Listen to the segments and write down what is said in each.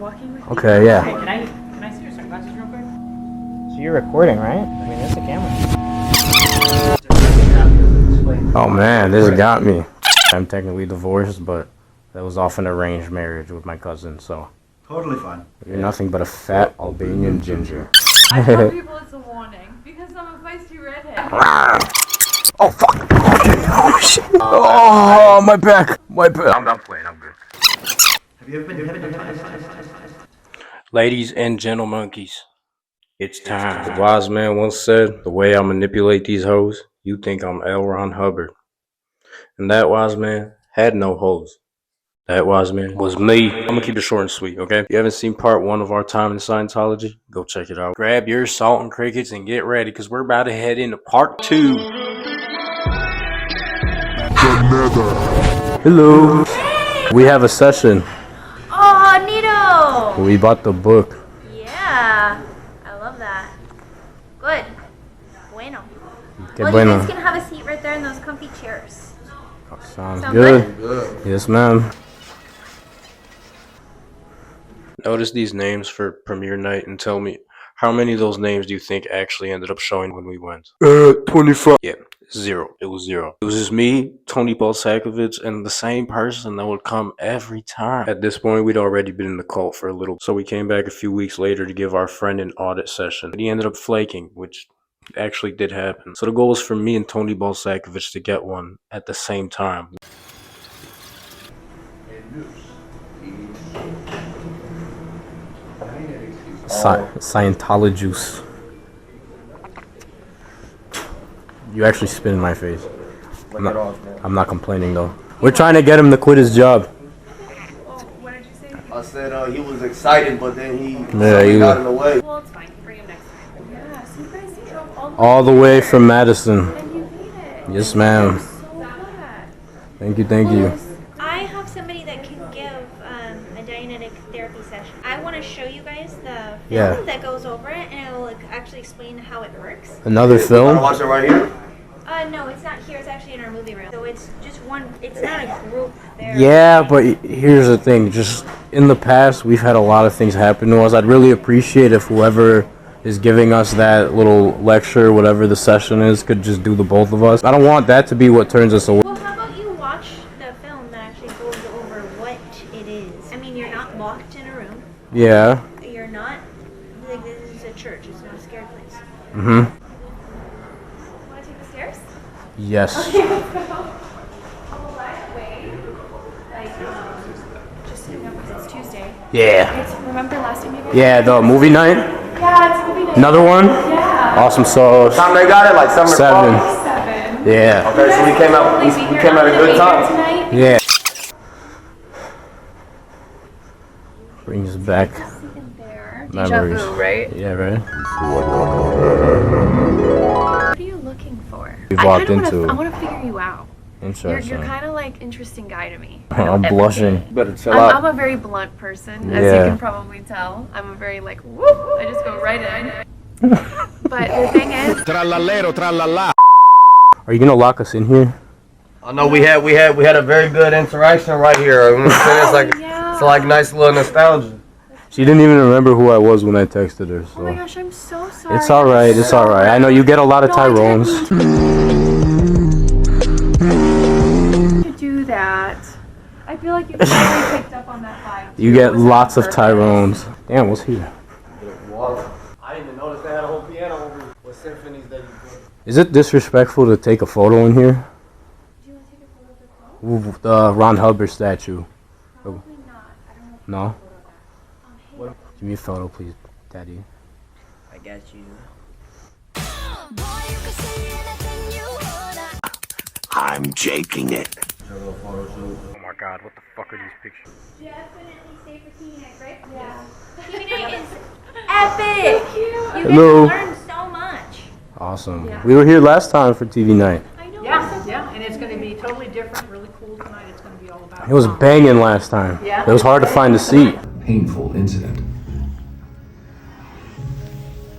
Walking with Okay, yeah. Okay, can I see your sunglasses real quick? So you're recording, right? I mean, there's a camera. Oh man, this got me. I'm technically divorced, but that was off an arranged marriage with my cousin, so. Totally fine. You're nothing but a fat Albanian ginger. I tell people it's a warning because I'm a feisty redhead. Oh fuck! Oh shit! Oh my back! My back! I'm playing. I'm good. Have you ever been Ladies and gentlemonkeys, it's time. The wise man once said, "The way I manipulate these hoes, you think I'm L. Ron Hubbard." And that wise man had no hoes. That wise man was me. I'm gonna keep it short and sweet, okay? If you haven't seen part 1 of our time in Scientology, go check it out. Grab your salt and crickets and get ready, because we're about to head into part 2. Hello. Hey! We have a session. Oh, neato! We bought the book. Yeah, I love that. Good. Bueno. Que Well, bueno. you guys can have a seat right there in those comfy chairs. Sounds Sound good. good? Yes, ma'am. Notice these names for premiere night and tell me how many of those names do you think actually ended up showing when we went? 25. Yeah, 0. It was 0. It was just me, Tony Balsakovich, and the same person that would come every time. At this point, we'd already been in the cult for a little, so we came back a few weeks later to give our friend an audit session. But he ended up flaking, which actually did happen. So the goal was for me and Tony Balsakovich to get one at the same time. Scientology juice. You actually spit in my face. I'm not complaining though. We're trying to get him to quit his job. What did you say? I said he was excited, but then he he got in the way. Well, it's fine. Bring him next time. Yeah, so you guys drove All the way from Madison. and you made it. Yes, ma'am. So glad. Thank you, thank you. I have somebody that can give a Dianetic therapy session. I want to show you guys the film that goes over it, and it will actually explain how it works. Another Wanna film? watch it right here? No, it's not here. It's actually in our movie room. So it's just one. It's not a group there. Yeah, but here's the thing. Just in the past, we've had a lot of things happen to us. I'd really appreciate if whoever is giving us that little lecture, whatever the session is, could just do the both of us. I don't want that to be what turns us away. Well, how about you watch the film that actually goes over what it is? I mean, you're not locked in a room. Yeah. You're not. Like, this is a church. It's not a scared place. Mm-hmm. Want to take the stairs? Yes. Okay, let's go. On the left way, like, just so you know, because it's Tuesday. Yeah. It's, remember last time you guys? Yeah, the movie night. Yeah, it's movie night. Another one? Yeah. Awesome sauce. Time they got it, like 7 7. o'clock. 7. Yeah. Okay, so we came out. We came at a good time. Tonight. Yeah. Brings back There. memories. Deja vu, right? Yeah, right? What are you looking for? We walked into I want to figure you out. Interesting. You're kind of like interesting guy to me. I'm blushing. Better chill I'm out. a very blunt person, as Yeah. you can probably tell. I'm a very like whoop. I just go right in. But the thing is, Are you gonna lock us in here? I know we had a very good interaction right here. It's like it's like nice little nostalgia. She didn't even remember who I was when I texted her. oh my So gosh, I'm so sorry. it's all right. It's all right. I know you get a lot of No, I didn't Tyrones. mean to do that. I feel like you probably picked up on that vibe. You too. get It was on lots of purpose. Tyrones. Damn, what's here? I didn't even notice they had a whole piano over with symphonies that you put. Is it disrespectful to take a photo in here? Do you want to take a photo of the clothes? The Ron Hubbard statue. Probably not. I don't know. No? Hey, Give me a photo, please, Daddy. I got you. I'm jaking it. Oh my God, what the fuck are these pictures? Definitely stay for TV night, right? Yeah. TV night is epic. You Hello. get to learn so much. Awesome. We were here last time for TV night. I know. Yeah, and it's going to be totally different, really cool tonight. It's going to be all about It was banging last time. Yeah. It was hard to find a seat. Painful incident.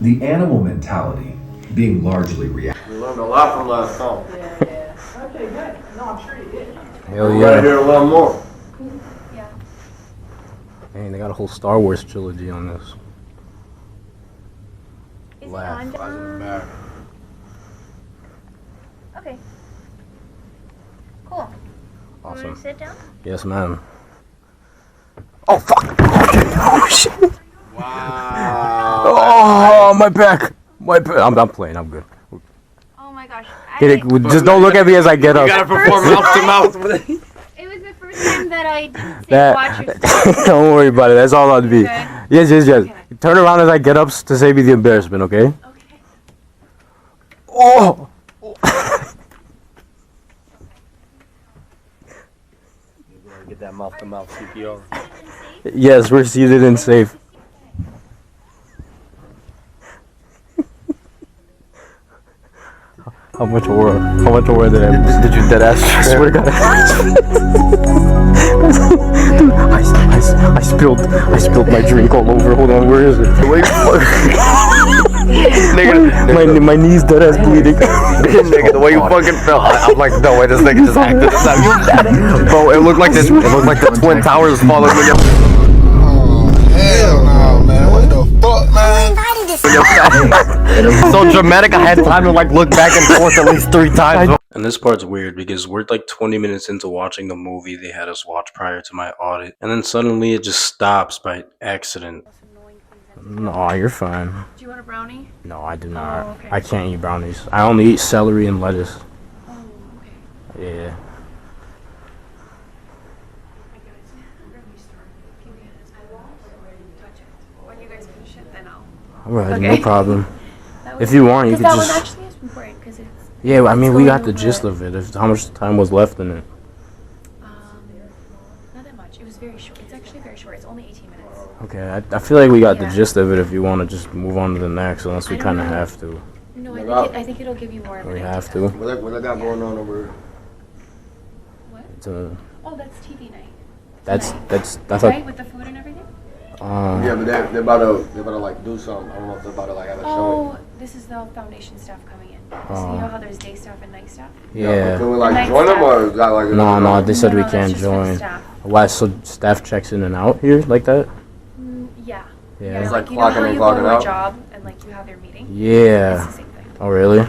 The animal mentality being largely reactive. We learned a lot from last time. Yeah. Okay, good. No, I'm sure you did. Hell We gotta yeah. hear a lot more. Yeah. Dang, they got a whole Star Wars trilogy on this. Is it Laugh. on? Okay. Cool. You Awesome. want to sit down? Yes, ma'am. Oh, fuck! Oh, shit! Wow. Oh, my back! My back. I'm playing, I'm good. Oh my gosh. Just don't look at me as I get up. You gotta perform mouth to mouth. It was the first time that I didn't say watch your stuff. Don't worry about it, that's all on me. Okay. Yes. Okay. Turn around as I get up to save me the embarrassment, okay? Okay. Oh! Get that mouth to mouth CPR. Yes, we're seated and safe. How much more did you dead ass? I swear to God. Dude, I spilled my drink all over. Hold on, where is it? Wait, nigga, my knee's dead ass bleeding. Nigga, the way you fucking felt, I'm like, no way, this nigga just acted this out. Bro, it looked like the Twin Towers falling when you. Hell no, man. What the fuck, man? So dramatic, I had time to like look back and forth at least 3 times. And this part's weird because we're like 20 minutes into watching the movie they had us watch prior to my audit, and then suddenly it just stops by accident. No, you're fine. Do you want a brownie? No, I do not. Oh, okay. I can't eat brownies. I only eat celery and lettuce. Oh, okay. Yeah. When you guys finish it, then I'll. Alright, Okay. no problem. If you want, you could that just. one actually is important because it's Yeah, I mean, we got the going gist over- of it. How much time was left in it? not that much. It was very short. It's actually very short. It's only 18 minutes. Okay, I feel like we got the Yeah. gist of it if you want to just move on to the next, unless we I don't kind of know. have to. No, I think it'll give you more of an We idea. have to. What I got going on over here? What? It's Oh, that's TV night. that's, Tonight. I thought, Right, with the food and everything? Yeah, but they're about to like do something. I don't know if they're about to like have a show. Oh, this is the foundation staff coming in. So Oh. you know how there's day staff and night staff? yeah. Can we The like night join them staff. or is that like? No, they said No, we no, that's can't just for the join. staff. Why, so staff checks in and out here like that? Yeah. Yeah. It's like you know clocking how in, you go clocking to out? a job and like you have your meeting? It's Yeah. the same thing. Oh, really? Yeah.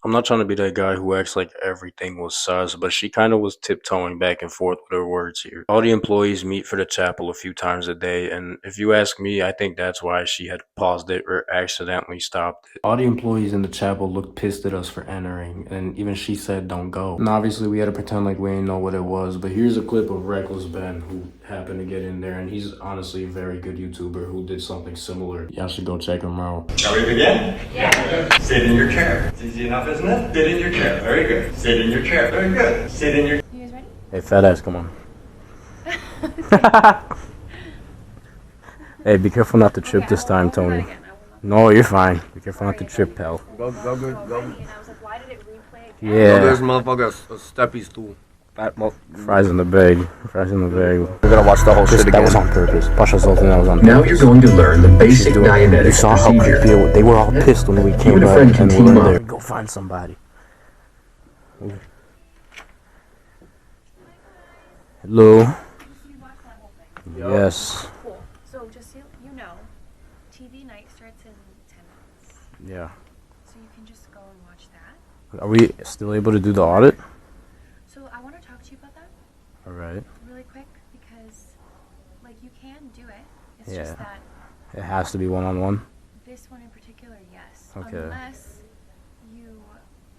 I'm not trying to be that guy who acts like everything was sus, but she kind of was tiptoeing back and forth with her words here. All the employees meet for the chapel a few times a day, and if you ask me, I think that's why she had paused it or accidentally stopped it. All the employees in the chapel looked pissed at us for entering, and even she said don't go. And obviously we had to pretend like we didn't know what it was, but here's a clip of Reckless Ben who happened to get in there, and he's honestly a very good YouTuber who did something similar. Y'all should go check him out. Shall we begin? Yeah. Sit in your chair. It's easy enough, isn't it? Sit in your chair. Very good. Sit in your chair. Very good. Sit in your... You guys ready? Hey, fat ass, come on. Hey, be careful not to trip this time, Tony. No, you're fine. Be careful not to trip, pal. Go good, go. And I was like, why did it replay again? Yeah. There's Yeah. motherfucker a steppy stool. Fries in the bag. Fries in the bag. We're gonna watch the whole shit That again. was on purpose. Pasha Sultan, that was on purpose. Now you're going to learn the basic You Dianetic saw how procedure. creepy they were all pissed when we came and a back friend can and we team were up. there. Go find somebody. Hello? Yes. Cool. So just so you know, TV night starts in 10 minutes. Yeah. So you can just go and watch that. Are we still able to do the audit? So I want to talk to you about that Alright. really quick because, like, you can do it. It's Yeah. just that It has to be one-on-one? this one in particular, yes. Okay. Unless you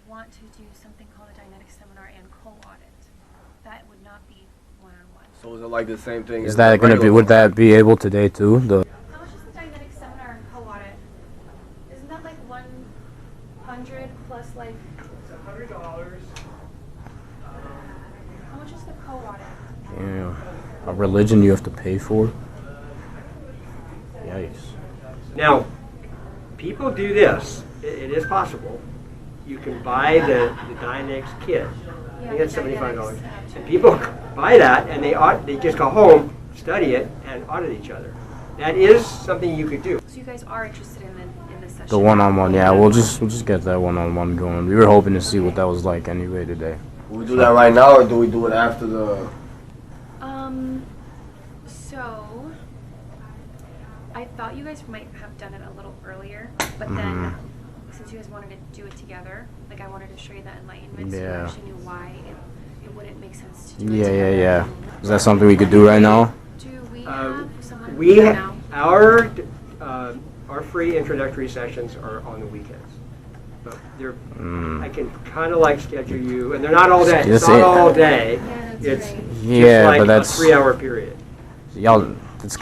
want to do something called a Dianetic seminar and co-audit. That would not be one-on-one. So is it like the same thing? Is as that the gonna be, regular would that be able today too? The How much is the Dianetic seminar and co-audit? Isn't that like 100 plus like? It's $100. How much is the co-audit? a religion you have to pay for? Yikes. Now, people do this. It is possible. You can buy the Dianetic's kit. I think it's $75. And people buy that and they just go home, study it, and audit each other. That is something you could do. So you guys are interested in this session? The one-on-one, yeah, we'll just get that one-on-one going. We were hoping to see what that was like anyway today. Do we do that right now or do we do it after the... So So, I thought you guys might have done it a little earlier, but then since you guys wanted to do it together, like I wanted to show you that enlightenment, so you actually knew why it wouldn't make sense to do it together. Yeah. Is that something we could do right now? Do we have someone Our free introductory sessions are on the weekends. But they're, I can kind of like schedule you, and they're not all day. It's not all day. It's just like but that's a 3-hour period. Y'all, it's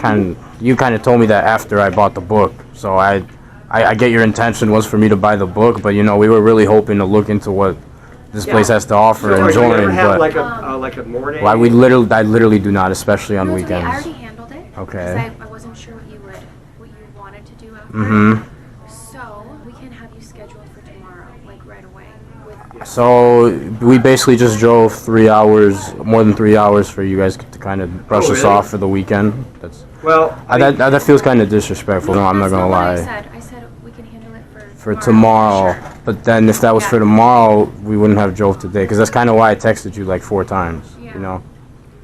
you kind of told me that after I bought the book, so I get your intention was for me to buy the book, but you know we were really hoping to look into what this place has to offer and join. You ever have but like a morning? well, I literally do not, especially on weekends. I already handled it. Okay. Because I wasn't sure what you wanted to do after. So we can have you scheduled for tomorrow, like right away. So we basically just drove 3 hours, more than 3 hours, for you guys to kind of brush us off for the weekend. That's that feels kind of disrespectful. No, I'm not gonna lie. I said we can handle it for tomorrow. Sure. But then if that was for tomorrow, we wouldn't have drove today, because that's kind of why I texted you like 4 times. You know.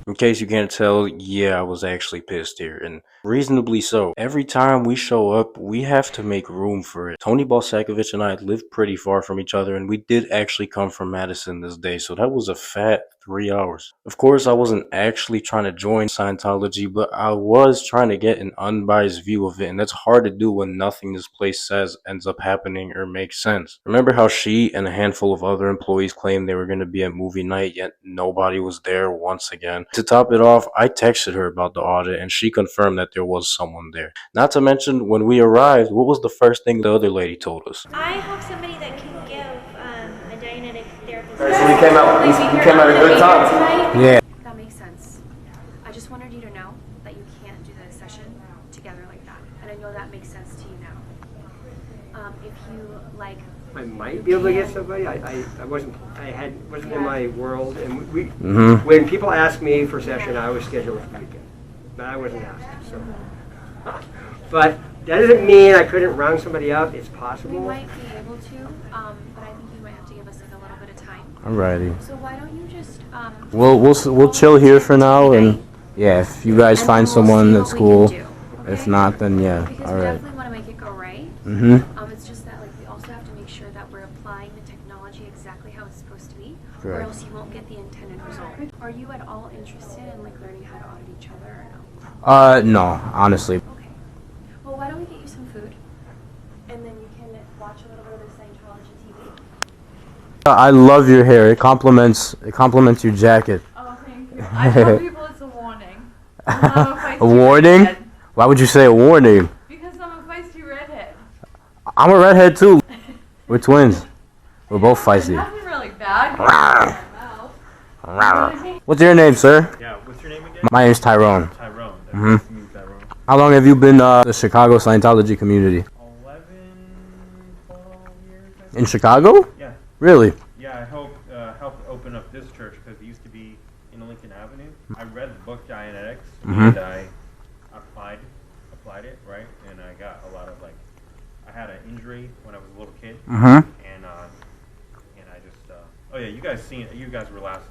In case you can't tell, yeah, I was actually pissed here, and reasonably so. Every time we show up, we have to make room for it. Tony Balsakovich and I live pretty far from each other, and we did actually come from Madison this day, so that was a fat 3 hours. Of course, I wasn't actually trying to join Scientology, but I was trying to get an unbiased view of it, and that's hard to do when nothing this place says ends up happening or makes sense. Remember how she and a handful of other employees claimed they were going to be at movie night, yet nobody was there once again? To top it off, I texted her about the audit, and she confirmed that there was someone there. Not to mention, when we arrived, what was the first thing the other lady told us? I have somebody that can give a Dianetic therapy. So we came out a good time. Yeah. That makes sense. I just wanted you to know that you can't do the session together like that, and I know that makes sense to you now. If you like, I might be able to get somebody. I wasn't in my world, and we when people ask me for session, I always schedule it for the weekend, but I wasn't asked. So, but that doesn't mean I couldn't round somebody up. It's possible. we might be able to, but I think you might have to give us like a little bit of time. Alrighty. So why don't you just We'll chill here for now, and yeah, if you guys find someone that's cool. If not, then yeah. Because all we right. definitely want to make it go right. It's just that like we also have to make sure that we're applying the technology exactly how it's supposed to be, or else you won't get the intended result. Are you at all interested in like learning how to audit each other or no? No, honestly. Okay. Well, why don't we get you some food, and then you can watch a little bit of the Scientology TV. I love your hair. It complements your jacket. Oh, thank you. I tell people it's a warning. A warning? Why would you say a warning? Because I'm a feisty redhead. I'm a redhead too. We're twins. We're both feisty. Nothing really bad. What's your name, sir? Yeah, what's your name again? My name's Tyrone. Tyrone. Nice to meet you, Tyrone. How long have you been the Chicago Scientology community? 11, 12 years. I think. In Chicago? Yeah. Really? Yeah, I helped open up this church because it used to be in Lincoln Avenue. I read the book Dianetics and I applied it, right? And I got a lot of I had an injury when I was a little kid. And I just oh yeah, you guys were here last.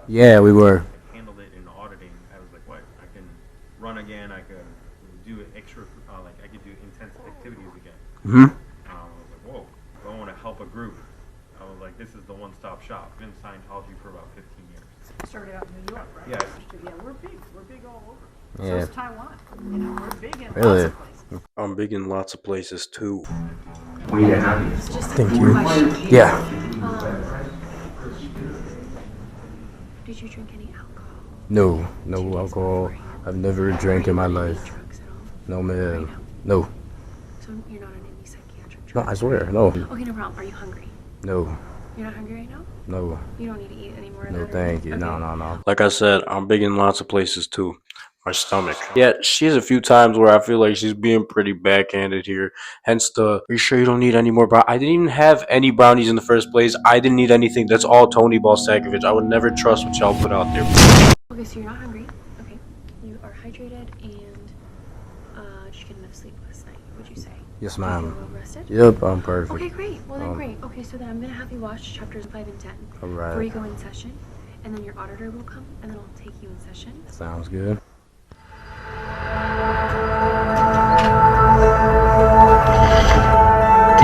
Yeah, we were. I handled it in auditing. I was like, what? I can run again. I could do extra, I could do intense activities again. I was like, whoa, I want to help a group. I was like, this is the one-stop shop. I've been in Scientology for about 15 years. Started out in New York, right? Yeah. Yeah, we're big. We're big all over. Yeah. So is Taiwan. You know, we're big in Really? lots of places. I'm big in lots of places too. It's just a Thank quick you. question. Yeah. Did you drink any alcohol? No alcohol. I've never drank in my life. Drugs at all? No, man. No. So you're not on any psychiatric drugs? No, I swear. No. Okay, no problem. Are you hungry? No. You're not hungry right now? No. You don't need to eat any more of No, that? or- thank you. Okay. No. Like I said, I'm big in lots of places too. My stomach. Yeah, she has a few times where I feel like she's being pretty backhanded here. Hence the, are you sure you don't need any more brownies? I didn't even have any brownies in the first place. I didn't need anything. That's all Tony Balsakovich. I would never trust what y'all put out there. Okay, so you're not hungry. Okay. You are hydrated and did you get enough sleep last night, would you say? Yes, You feel ma'am. well rested? Yep, I'm perfect. Okay, great. Well then great. Okay, so then I'm gonna have you watch chapters 5 and 10 before you Alright. go in session, and then your auditor will come, and then I'll take you in session. Sounds good.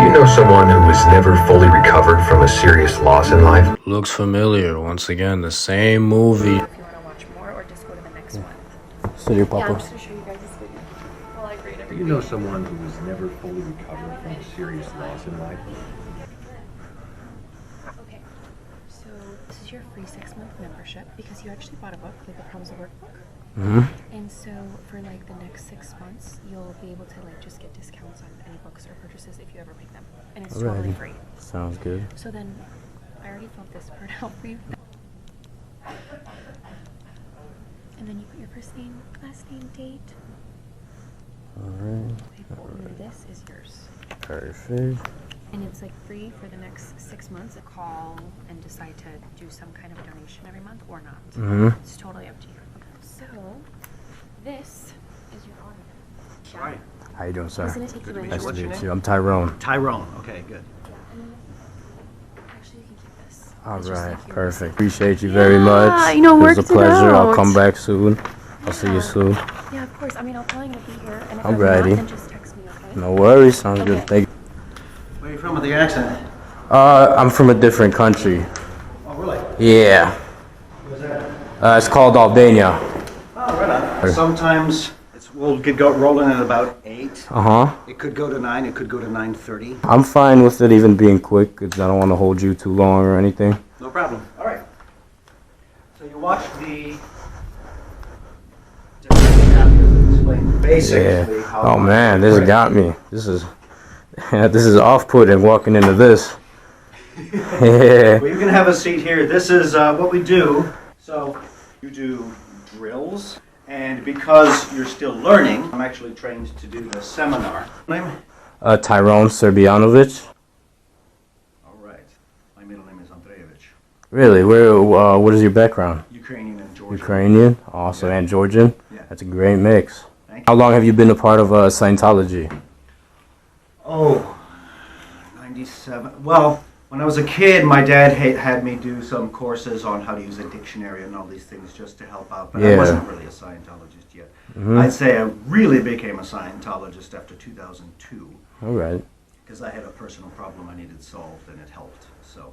you know someone who has never fully recovered from a serious loss in life? Looks familiar. Once again, the same movie. If you want to watch more or just go to the next one. So your Yeah, I'm papa. just gonna show you guys this video while I grade Do everything. you know someone who has never fully recovered from a serious loss in life? Okay, so this is your free 6-month membership because you actually bought a book, like the Problems Workbook. And so for like the next 6 months, you'll be able to like just get discounts on any books or purchases if you ever pick them, and it's totally free. Sounds good. So then, I already filled this part out for you. And then you put your first name, last name, date. Alright. This is yours. Perfect. And it's like free for the next 6 months. Call and decide to do some kind of donation every month or not. It's totally up to you. So, this is your auditor. Right. How you doing, sir? He's gonna take you in. Nice to What's your meet name? you. I'm Tyrone. Tyrone. Okay, good. Actually, you can keep this. All It's just right, like your- perfect. Appreciate you very much. you know, It was worked a it pleasure. I'll out. come back soon. I'll see you soon. Yeah, of course. I mean, I'll probably gonna be here, and if I'm I'm ready. not, then just text me, okay? No worries. Sounds good. Okay. Thank you. Where are you from with the accent? I'm from a different country. Oh, really? Yeah. Where's that? It's called Albania. Oh, right on. Sometimes we'll get rolling at about 8. Uh-huh. It could go to 9. It could go to 9:30. I'm fine with it even being quick because I don't want to hold you too long or anything. No problem. All right. So you watch the different chapters that explain basically how. Oh man, this got me. This is this is off-putting walking into this. Yeah. Well, you can have a seat here. This is what we do. So you do drills, and because you're still learning, I'm actually trained to do the seminar. Name? Tyrone Serbianovic. All right. My middle name is Andreevich. Really? Where? What is your background? Ukrainian and Georgian. Ukrainian, awesome, and Georgian. Yeah. That's a great mix. Thank you. How long have you been a part of Scientology? Oh, 97. Well, when I was a kid, my dad had me do some courses on how to use a dictionary and all these things just to help out. But I wasn't really a Scientologist yet. I'd say I really became a Scientologist after 2002 All right. because I had a personal problem I needed solved, and it helped. So.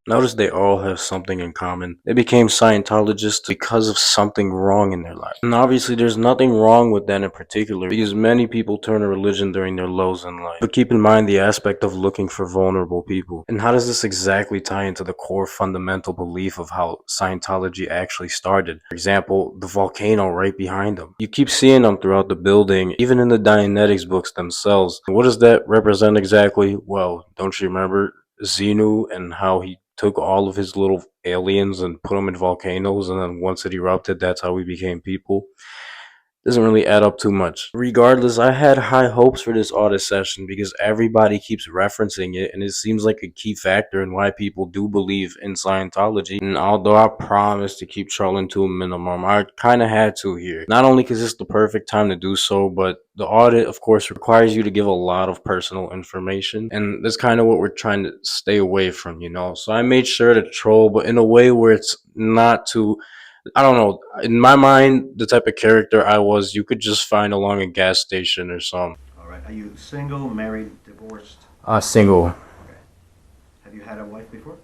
Notice they all have something in common. They became Scientologists because of something wrong in their life. And obviously there's nothing wrong with that in particular because many people turn to religion during their lows in life. But keep in mind the aspect of looking for vulnerable people. And how does this exactly tie into the core fundamental belief of how Scientology actually started? For example, the volcano right behind them. You keep seeing them throughout the building, even in the Dianetics books themselves. What does that represent exactly? Well, don't you remember Xenu and how he took all of his little aliens and put them in volcanoes, and then once it erupted, that's how we became people? Doesn't really add up too much. Regardless, I had high hopes for this audit session because everybody keeps referencing it, and it seems like a key factor in why people do believe in Scientology. And although I promised to keep trolling to a minimum, I kind of had to here. Not only because it's the perfect time to do so, but the audit, of course, requires you to give a lot of personal information, and that's kind of what we're trying to stay away from, you know? So I made sure to troll, but in a way where it's not too... I don't know. In my mind, the type of character I was, you could just find along a gas station or something. All right. Are you single, married, divorced? Single. Okay. Have you had a wife before?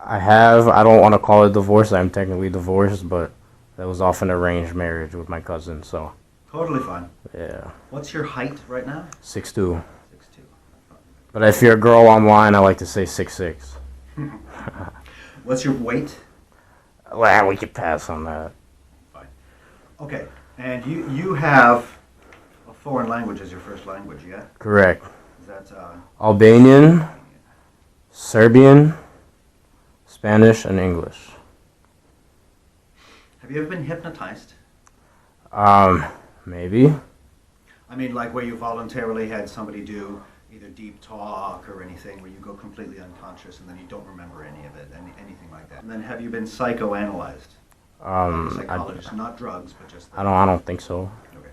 I have. I don't want to call it divorce. I'm technically divorced, but that was off an arranged marriage with my cousin, so. Totally fine. Yeah. What's your height right now? 6'2". 6'2". But if you're a girl online, I like to say 6'6". What's your weight? Well, we could pass on that. Fine. Okay. And you have a foreign language as your first language, yeah? Correct. Is that Albanian, Serbian, Spanish, and English. Have you ever been hypnotized? Maybe. I mean, like where you voluntarily had somebody do either deep talk or anything where you go completely unconscious and then you don't remember any of it, anything like that. And then have you been psychoanalyzed? Psychologist, not drugs, but just... I don't think so. Okay.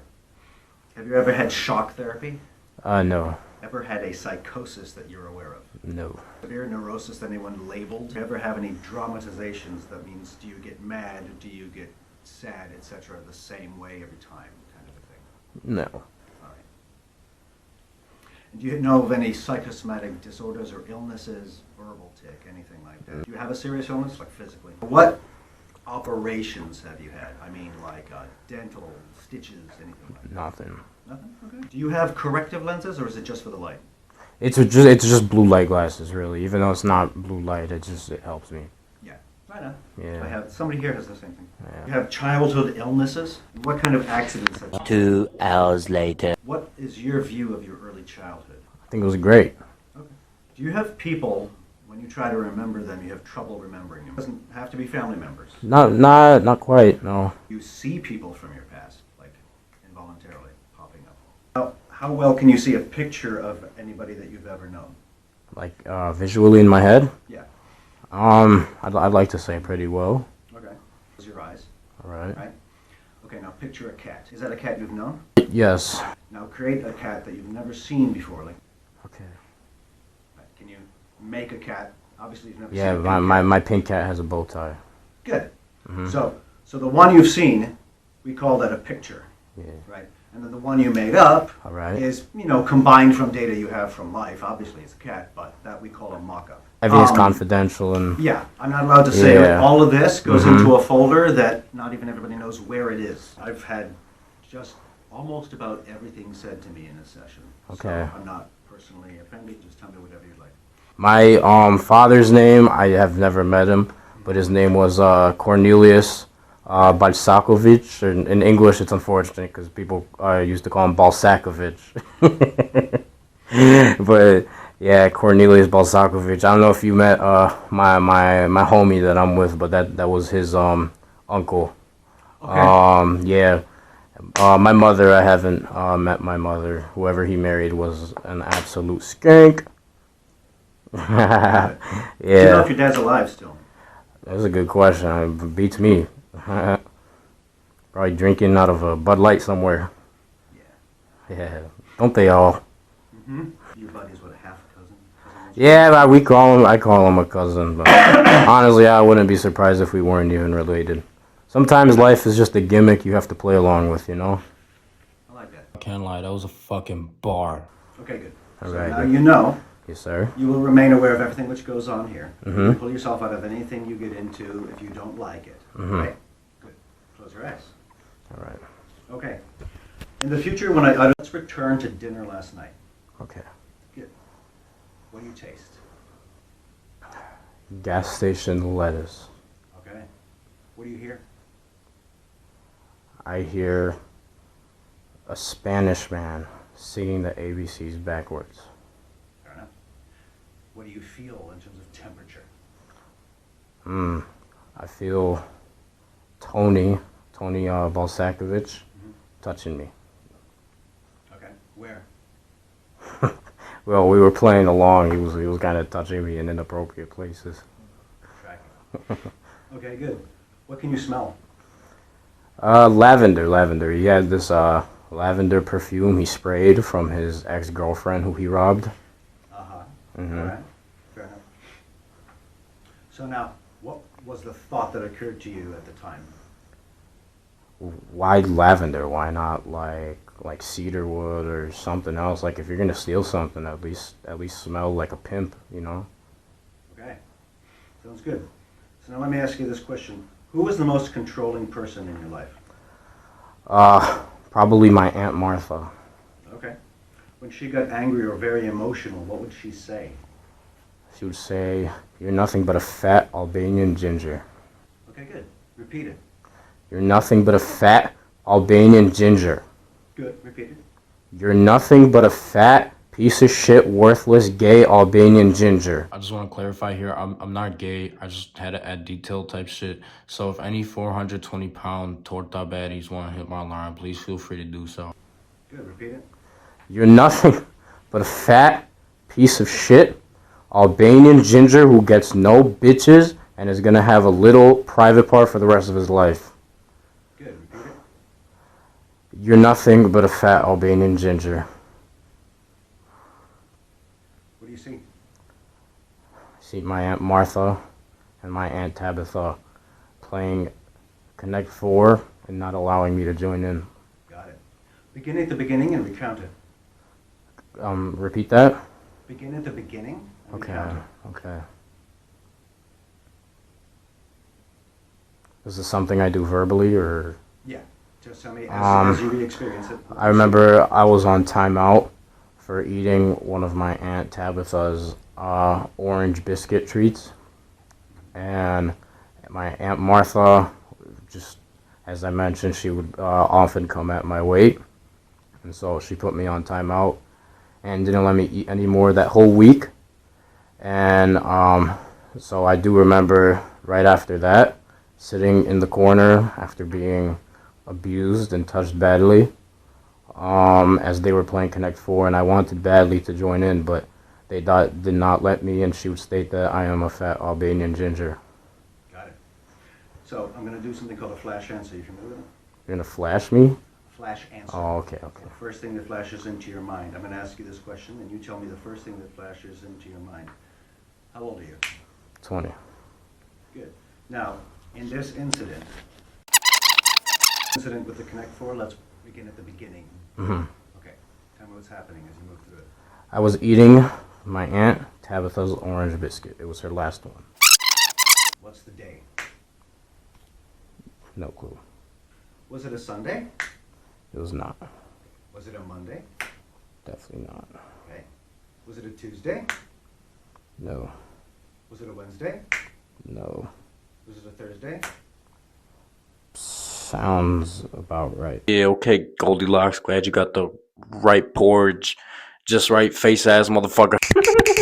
Have you ever had shock therapy? No. Ever had a psychosis that you're aware of? No. Severe neurosis, anyone labeled? Do you ever have any dramatizations? That means, do you get mad, do you get sad, etc., the same way every time, kind of a thing? No. Do you know of any psychosomatic disorders or illnesses, verbal tick, anything like that? Do you have a serious illness, like physically? What operations have you had? I mean, like dental, stitches, anything like that? Nothing. Nothing? Okay. Do you have corrective lenses, or is it just for the light? It's just blue light glasses, really. Even though it's not blue light, it helps me. Yeah, I know. Yeah. Somebody here has the same thing. Yeah. You have childhood illnesses? What kind of accidents have you? 2 hours later. What is your view of your early childhood? I think it was great. Okay. Do you have people, when you try to remember them, you have trouble remembering them? It doesn't have to be family members. Not quite, no. You see people from your past, like involuntarily popping up. How well can you see a picture of anybody that you've ever known? Like, visually in my head? Yeah. I'd like to say pretty well. Okay. Close your eyes. All right. Right? Okay, now picture a cat. Is that a cat you've known? Yes. Now create a cat that you've never seen before. Like. Okay. Right. Can you make a cat? Obviously you've never Yeah, seen a pink cat. my pink cat has a bow tie. Good. Mm-hmm. So the one you've seen, we call that a picture. Yeah. Right? And then the one you made up All right. is, combined from data you have from life. Obviously it's a cat, but that we call a mock-up. Everything's confidential and... Yeah, I'm not allowed to say it. Yeah. All of this goes Mm-hmm. into a folder that not even everybody knows where it is. I've had just almost about everything said to me in a session. Okay. So I'm not personally offended. Just tell me whatever you'd like. My father's name, I have never met him, but his name was Cornelius Balsakovich. In English, it's unfortunate because people used to call him Balsakovich. But yeah, Cornelius Balsakovich. I don't know if you met my homie that I'm with, but that was his uncle. Okay. Yeah. My mother, I haven't met my mother. Whoever he married was an absolute skank. Yeah. Do you know if your dad's alive still? That's a good question. It beats me. Probably drinking out of a Bud Light somewhere. Yeah. Yeah. Don't they all? Mm-hmm. Your buddy's what, a half cousin? Yeah, but I call him a cousin. But honestly, I wouldn't be surprised if we weren't even related. Sometimes life is just a gimmick you have to play along with, you know? I like that. I can't lie, that was a fucking bar. Okay, good. All So right. now you know. Yes, sir. You will remain aware of everything which goes on here. Mhm. You pull yourself out of anything you get into if you don't like it. Mhm. Right? Good. Close your eyes. All right. Okay. In the future, let's return to dinner last night. Okay. Good. What do you taste? Gas station lettuce. Okay. What do you hear? I hear a Spanish man singing the ABCs backwards. Fair enough. What do you feel in terms of temperature? I feel Tony Balsakovich touching me. Okay. Where? Well, we were playing along. He was kind of touching me in inappropriate places. Tracking. Okay, good. What can you smell? Lavender. He had this lavender perfume he sprayed from his ex-girlfriend who he robbed. Uh-huh. Mhm. All right. Fair enough. So now, what was the thought that occurred to you at the time? Why lavender? Why not like cedar wood or something else? Like if you're gonna steal something, at least smell like a pimp, you know? Okay. Sounds good. So now let me ask you this question. Who was the most controlling person in your life? Probably my Aunt Martha. Okay. When she got angry or very emotional, what would she say? She would say, "You're nothing but a fat Albanian ginger. Okay, good. Repeat it. You're nothing but a fat Albanian ginger. Good. Repeat it. You're nothing but a fat piece of shit, worthless, gay Albanian ginger." I just want to clarify here, I'm not gay. I just had to add detail type shit. So if any 420-pound torta baddies want to hit my line, please feel free to do so. Good. Repeat it. You're nothing but a fat piece of shit, Albanian ginger who gets no bitches and is going to have a little private part for the rest of his life. Good. Repeat it. You're nothing but a fat Albanian ginger. What do you see? See my Aunt Martha and my Aunt Tabitha playing Connect 4 and not allowing me to join in. Got it. Begin at the beginning and recount it. Repeat that. Begin at the beginning. Okay. Okay. Is this something I do verbally or? Yeah. Just tell me as you re-experience it. I remember I was on timeout for eating one of my Aunt Tabitha's orange biscuit treats, and my Aunt Martha, just as I mentioned, she would often come at my weight, and so she put me on timeout and didn't let me eat anymore that whole week. And so I do remember right after that, sitting in the corner after being abused and touched badly, as they were playing Connect 4, and I wanted badly to join in, but they did not let me, and she would state that I am a fat Albanian ginger. Got it. So I'm going to do something called a flash answer. You familiar with it? You're going to flash me? Flash answer. Oh, okay, okay. The first thing that flashes into your mind. I'm going to ask you this question, and you tell me the first thing that flashes into your mind. How old are you? 20. Good. Now, in this incident with the Connect 4, let's begin at the beginning. Mm-hmm. Okay. Tell me what's happening as you move through it. I was eating my Aunt Tabitha's orange biscuit. It was her last one. What's the day? No clue. Was it a Sunday? It was not. Was it a Monday? Definitely not. Okay. Was it a Tuesday? No. Was it a Wednesday? No. Was it a Thursday? Sounds about right. Yeah, okay, Goldilocks. Glad you got the right porridge. Just right face ass motherfucker.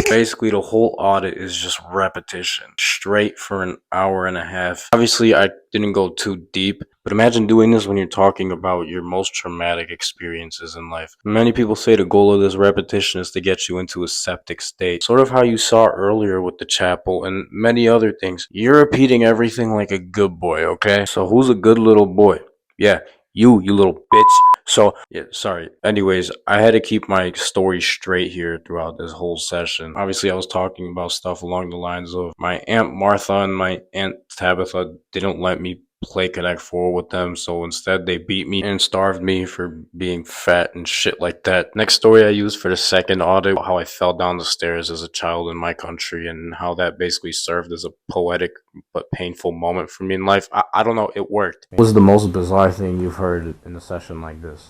Basically, the whole audit is just repetition. Straight for an hour and a half. Obviously, I didn't go too deep, but imagine doing this when you're talking about your most traumatic experiences in life. Many people say the goal of this repetition is to get you into a septic state. Sort of how you saw earlier with the chapel and many other things. You're repeating everything like a good boy, okay? So who's a good little boy? Yeah, you little bitch. So, yeah, sorry. Anyways, I had to keep my story straight here throughout this whole session. Obviously, I was talking about stuff along the lines of my Aunt Martha and my Aunt Tabitha didn't let me play Connect 4 with them, so instead they beat me and starved me for being fat and shit like that. Next story I used for the second audit, how I fell down the stairs as a child in my country and how that basically served as a poetic but painful moment for me in life. I don't know, it worked. What was the most bizarre thing you've heard in a session like this?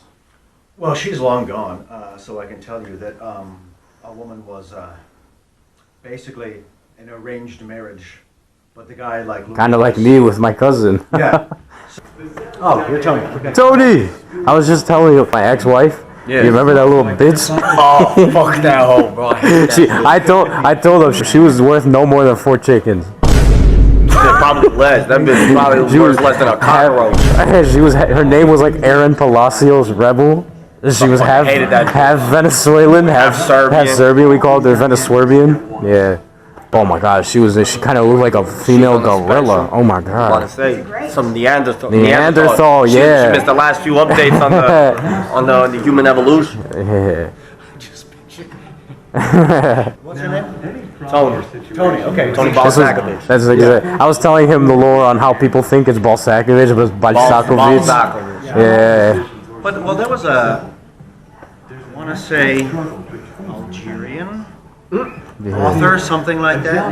Well, she's long gone, so I can tell you that a woman was basically an arranged marriage, but the guy like... Kind of like me with my cousin. Yeah. Oh, you're Tony. Okay. Tony! I was just telling you, my ex-wife. Yeah. You remember that little bitch? Oh, fuck that hoe, bro. I told her she was worth no more than 4 chickens. Probably less. That bitch probably was worth less than a cockroach. Her name was like Aaron Palacios Rebel. She was half Venezuelan, half Serbian. We called her Venezuelan. Yeah. Oh my god, she kind of looked like a female gorilla. Oh my god. I want to say some Neanderthal. Yeah. She missed the last few updates on the human evolution. Yeah. What's her name? Tony. Okay. Tony Balsakovich. That's exactly. I was telling him the lore on how people think it's Balsakovich, but it's Balsakovich. Yeah. But well, there was I want to say Algerian author, something like that.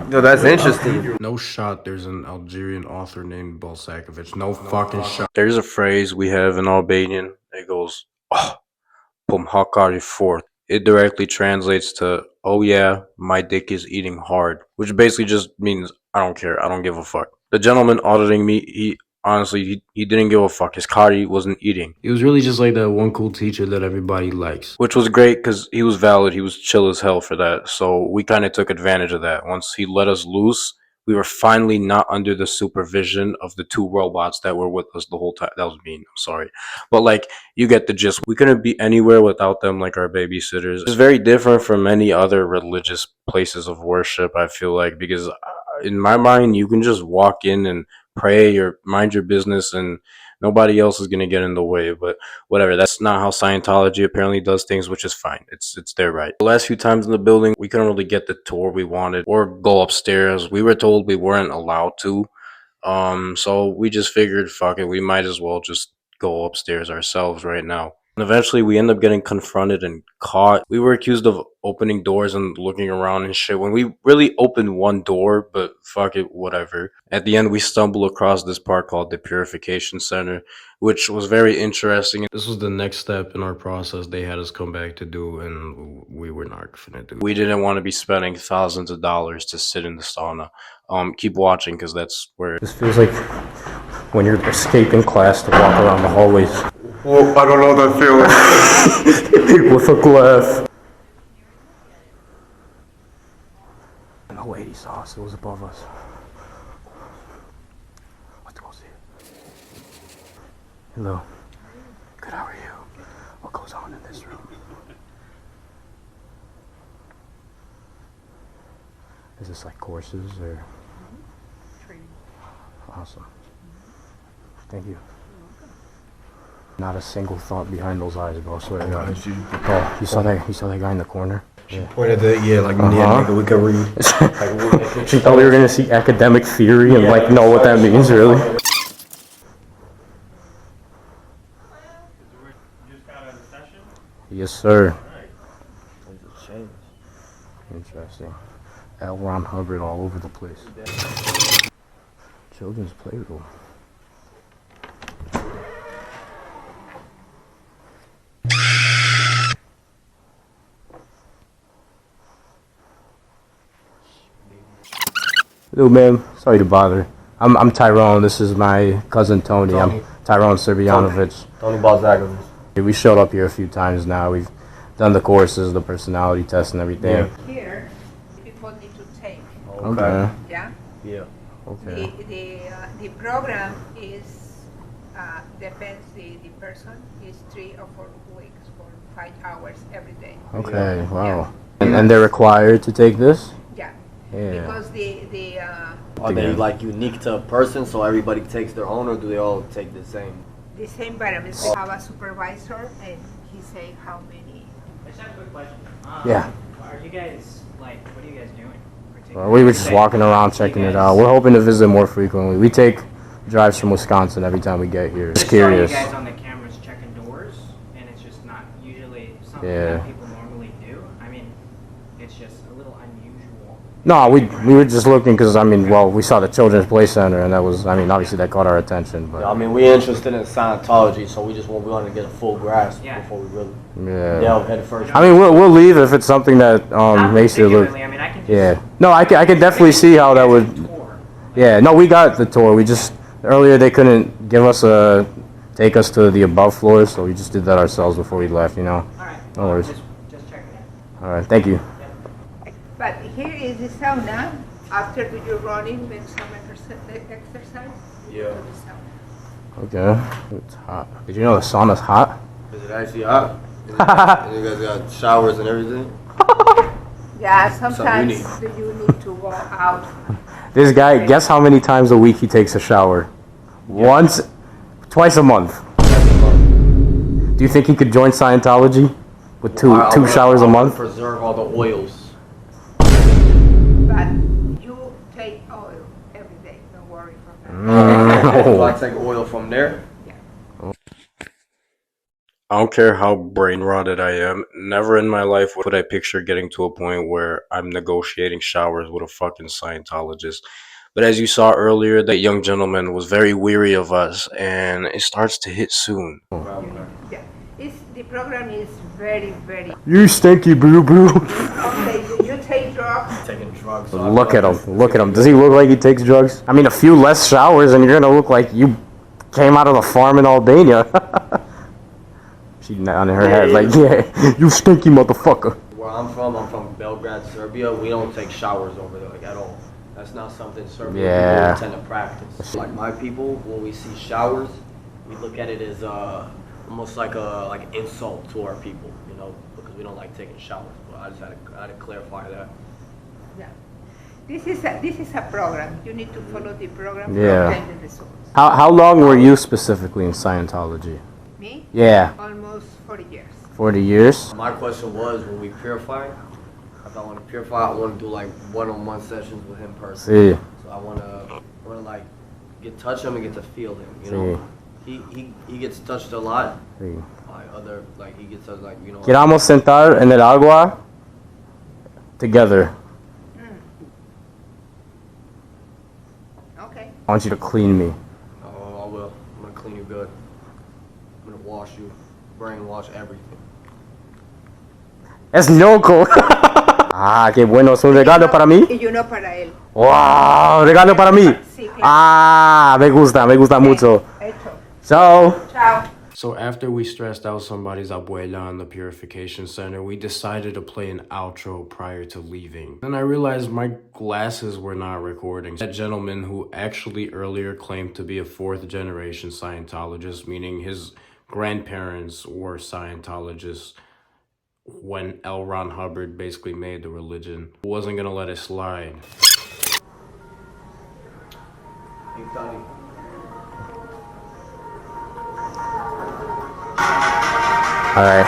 No, that's interesting. No shot. There's an Algerian author named Balsakovich. No fucking shot. There's a phrase we have in Albanian. It goes, "Oh, pum hakari forth." It directly translates to, "Oh yeah, my dick is eating hard," which basically just means I don't care. I don't give a fuck. The gentleman auditing me, he didn't give a fuck. His kari wasn't eating. He was really just like that one cool teacher that everybody likes. Which was great because he was valid. He was chill as hell for that. So we kind of took advantage of that. Once he let us loose, we were finally not under the supervision of the 2 robots that were with us the whole time. That was mean. I'm sorry. But like, you get the gist. We couldn't be anywhere without them like our babysitters. It's very different from many other religious places of worship, I feel like, because in my mind, you can just walk in and pray or mind your business and nobody else is going to get in the way. But whatever, that's not how Scientology apparently does things, which is fine. It's their right. The last few times in the building, we couldn't really get the tour we wanted or go upstairs. We were told we weren't allowed to. So we just figured, fuck it, we might as well just go upstairs ourselves right now. And eventually we end up getting confronted and caught. We were accused of opening doors and looking around and shit when we really opened one door, but fuck it, whatever. At the end, we stumble across this part called the Purification Center, which was very interesting. This was the next step in our process they had us come back to do, and we were not gonna do. We didn't want to be spending thousands of dollars to sit in the sauna. Keep watching, because that's where... This feels like when you're escaping class to walk around the hallways. Oh, I don't know that feeling. With a glass. No way he saw us. It was above us. Let's go see it. Hello. Good, how are you? What goes on in this room? Is this like courses or? Training. Awesome. Thank you. Not a single thought behind those eyes, bro. I swear to God. Oh, you saw that guy in the corner? She pointed at nigga, we could read. She thought we were gonna see academic theory and like know what that means, really. Yes, sir. Interesting. L. Ron Hubbard all over the place. Children's playroom. Hello, ma'am. Sorry to bother. I'm Tyrone. This is my cousin Tony. I'm Tyrone Serbianovich. Tony Balzagovich. We showed up here a few times now. We've done the courses, the personality test, and everything. Here, people need to take. Okay. Yeah. Yeah. Okay. The program is depends the person is 3 or 4 weeks for 5 hours every day. Okay. Wow. And they're required to take this? Yeah. Yeah. Because Are they like unique to a person, so everybody takes their own, or do they all take the same? the same environment. We have a supervisor, and he say how many. I just have a quick question. Yeah. Are you guys like? What are you guys doing? Well, we were just walking around checking it out. We're hoping to visit more frequently. We take drives from Wisconsin every time we get here. Just curious. You guys on the cameras checking doors, and it's just not usually something Yeah. that people normally do. I mean, it's just a little unusual. No, we were just looking because, I mean, well, we saw the Children's Play Center, and that was, I mean, obviously that caught our attention. But I mean, we're interested in Scientology, so we wanted to get a full grasp before we really delve head first. I mean, we'll leave if it's something that makes it look. I mean, I can just Yeah. No, I can definitely see how that would. Yeah. No, we got the tour. We just earlier they couldn't give us take us to the above floors, so we just did that ourselves before we left. You know. All right. No worries. Just checking it. All right. Thank you. But here is the sauna. After do your running, then some exercise. Yeah. To the sauna. Okay. It's hot. Did you know the sauna's hot? Is it actually hot? And you guys got showers and everything? Yeah, sometimes Something you need to go out. This guy, guess how many times a week he takes a shower? Twice a month. Do you think he could join Scientology with two showers a month? Preserve all the oils. But you take oil every day. Don't worry from that. Do I take oil from there? I don't care how brain rotted I am. Never in my life would I picture getting to a point where I'm negotiating showers with a fucking Scientologist. But as you saw earlier, that young gentleman was very weary of us, and it starts to hit soon. Yeah. The program is very, very. You stinky boo boo. Okay, you take drugs. Taking drugs. Look at him. Look at him. Does he look like he takes drugs? I mean, a few less showers, and you're gonna look like you came out of the farm in Albania. She nodding her head like, yeah, you stinky motherfucker. Where I'm from Belgrade, Serbia. We don't take showers over there like at all. That's not something Serbian people tend to practice. Like my people, when we see showers, we look at it as almost like an insult to our people, you know, because we don't like taking showers. But I just had to clarify that. Yeah. This is a program. You need to follow the program to Yeah. obtain the results. How long were you specifically in Scientology? Me? Yeah. Almost 40 years. 40 years? My question was, when we purify, if I want to purify, I want to do like one-on-one sessions with him personally. See. So I want to like get touch him and get to feel him, you know. He gets touched a lot Sí. by other, like he gets touched, like, you know. Queramos sentar en el agua together. Okay. I want you to clean me. Oh, I will. I'm gonna clean you good. I'm gonna wash you, brainwash everything. Es loco. Ah, qué bueno. ¿Es un regalo para mí? Y uno para él. ¡Wow! ¿Regalo para mí? Sí, claro. Ah, me gusta mucho. Hecho. Chao. Chao. So after we stressed out somebody's abuela in the Purification Center, we decided to play an outro prior to leaving. Then I realized my glasses were not recording. That gentleman who actually earlier claimed to be a 4th generation Scientologist, meaning his grandparents were Scientologists when L. Ron Hubbard basically made the religion, wasn't gonna let it slide. Hey, Tony. All right.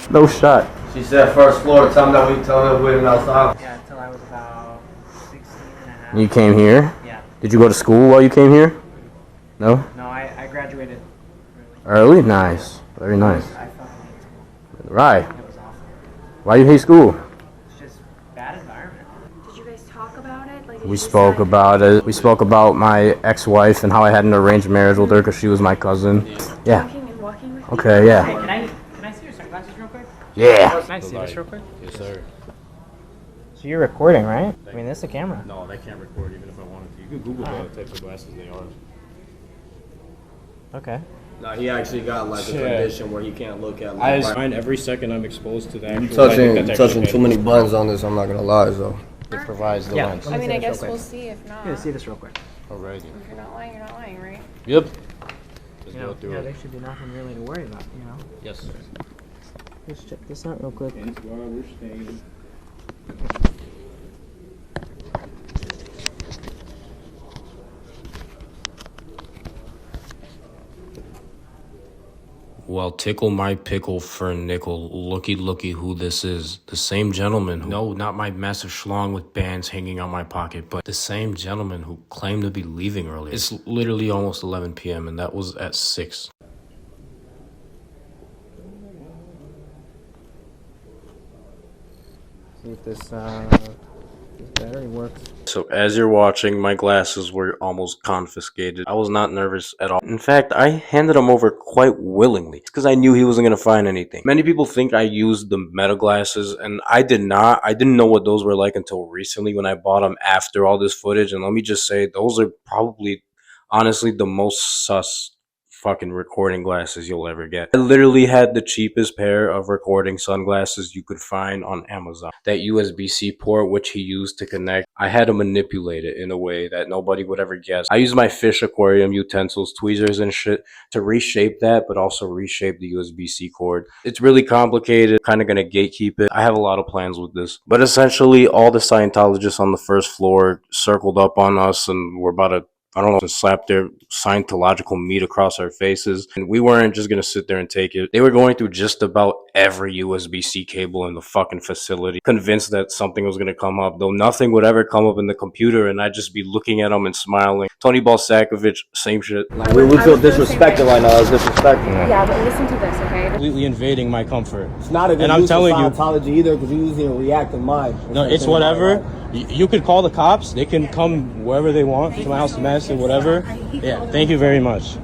No shot. She said first floor, time that we tell her waiting outside. Yeah, until I was about 16 and a half. You came here? Yeah. Did you go to school while you came here? No? No, I graduated Early? Nice. Very nice. I fucking hate school. Right. It was awful. Why you hate school? It's just bad environment. Did you guys talk about it? Like, did We you spoke decide- about it. We spoke about my ex-wife and how I had an arranged marriage with her because she was my cousin. Yeah. Talking and walking with Okay, Hey, yeah. can I see your sunglasses real quick? Yeah. Can I see this real quick? Yes, sir. So you're recording, right? I mean, this is a camera. No, they can't record even if I wanted to. You can Google the types of glasses they are. Okay. No, he actually got like a Shit. condition where he can't look at. I Like, just find every second I'm exposed to that. you touching too many buttons on this. I'm not gonna lie, so. It provides the Yeah. lens. I mean, I guess we'll see if not. Yeah, see this real quick. Alrighty. If you're not lying, you're not lying, right? Yep. Let's You go know, through yeah, it. there should be nothing really to worry about, you know? Yes, sir. Let's check this out real quick. Hence why we're staying. Well, tickle my pickle for a nickel. Looky who this is. The same gentleman who, no, not my massive schlong with bands hanging out my pocket, but the same gentleman who claimed to be leaving early. It's literally almost 11 p.m. and that was at 6. See if this battery works. So as you're watching, my glasses were almost confiscated. I was not nervous at all. In fact, I handed them over quite willingly because I knew he wasn't going to find anything. Many people think I used the meta glasses, and I did not. I didn't know what those were like until recently when I bought them after all this footage. And let me just say, those are probably, honestly, the most sus fucking recording glasses you'll ever get. I literally had the cheapest pair of recording sunglasses you could find on Amazon. That USB-C port which he used to connect, I had to manipulate it in a way that nobody would ever guess. I used my fish aquarium utensils, tweezers and shit to reshape that, but also reshape the USB-C cord. It's really complicated, kind of gonna gatekeep it. I have a lot of plans with this. But essentially, all the Scientologists on the first floor circled up on us and were about to, I don't know, to slap their Scientological meat across our faces. And we weren't just going to sit there and take it. They were going through just about every USB-C cable in the fucking facility, convinced that something was going to come up, though nothing would ever come up in the computer, and I'd just be looking at them and smiling. Tony Balsakovich, same shit. Like, we feel disrespected right now. It's disrespectful. Yeah, but listen to this, okay? Completely invading my comfort. It's not a good And I'm use telling of you, Scientology either, because you're using a reactive mind. no, it's whatever. You could call the cops. They can come wherever they want to my house, mess or whatever. Yeah, thank you very much.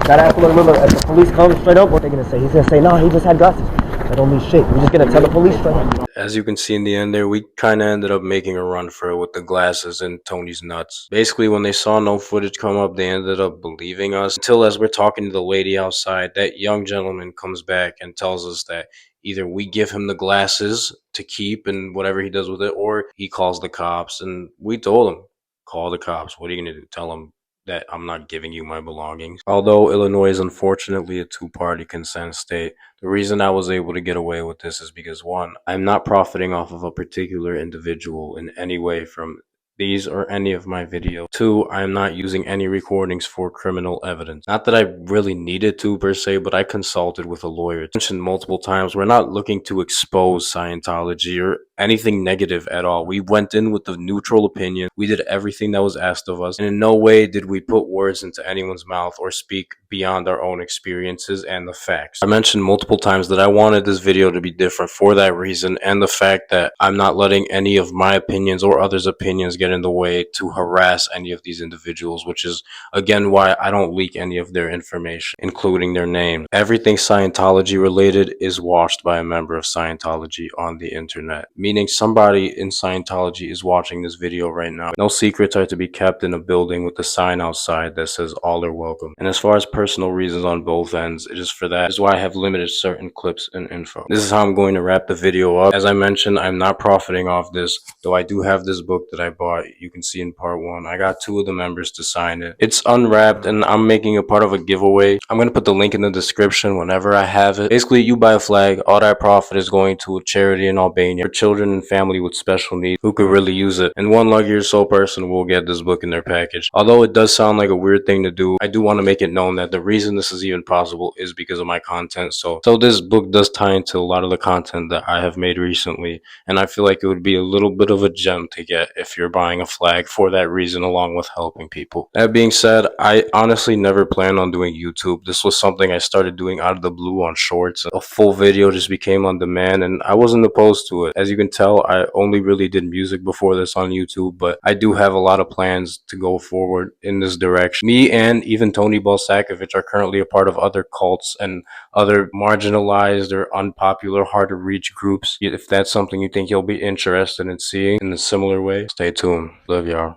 That asshole, remember, if the police come straight up, what they gonna say? He's gonna say, no, he just had glasses. That don't mean shit. We're just gonna tell the police straight up. As you can see in the end there, we kind of ended up making a run for it with the glasses and Tony's nuts. Basically, when they saw no footage come up, they ended up believing us. Until as we're talking to the lady outside, that young gentleman comes back and tells us that either we give him the glasses to keep and whatever he does with it, or he calls the cops. And we told him, call the cops. What are you going to do? Tell them that I'm not giving you my belongings. Although Illinois is unfortunately a two-party consent state, the reason I was able to get away with this is because, one, I'm not profiting off of a particular individual in any way from these or any of my videos. Two, I am not using any recordings for criminal evidence. Not that I really needed to per se, but I consulted with a lawyer. I mentioned multiple times, we're not looking to expose Scientology or anything negative at all. We went in with a neutral opinion. We did everything that was asked of us, and in no way did we put words into anyone's mouth or speak beyond our own experiences and the facts. I mentioned multiple times that I wanted this video to be different for that reason, and the fact that I'm not letting any of my opinions or others' opinions get in the way to harass any of these individuals, which is again why I don't leak any of their information, including their name. Everything Scientology related is watched by a member of Scientology on the internet, meaning somebody in Scientology is watching this video right now. No secrets are to be kept in a building with a sign outside that says all are welcome. And as far as personal reasons on both ends, it is for that is why I have limited certain clips and info. This is how I'm going to wrap the video up. As I mentioned, I'm not profiting off this, though I do have this book that I bought. You can see in part 1. I got 2 of the members to sign it. It's unwrapped and I'm making a part of a giveaway. I'm going to put the link in the description whenever I have it. Basically, you buy a flag, all that profit is going to a charity in Albania for children and family with special needs who could really use it. And one lucky or so person will get this book in their package. Although it does sound like a weird thing to do, I do want to make it known that the reason this is even possible is because of my content. So this book does tie into a lot of the content that I have made recently, and I feel like it would be a little bit of a gem to get if you're buying a flag for that reason, along with helping people. That being said, I honestly never planned on doing YouTube. This was something I started doing out of the blue on Shorts. A full video just became on demand, and I wasn't opposed to it. As you can tell, I only really did music before this on YouTube, but I do have a lot of plans to go forward in this direction. Me and even Tony Balsakovich are currently a part of other cults and other marginalized or unpopular, hard to reach groups. If that's something you think you'll be interested in seeing in a similar way, stay tuned. Love y'all.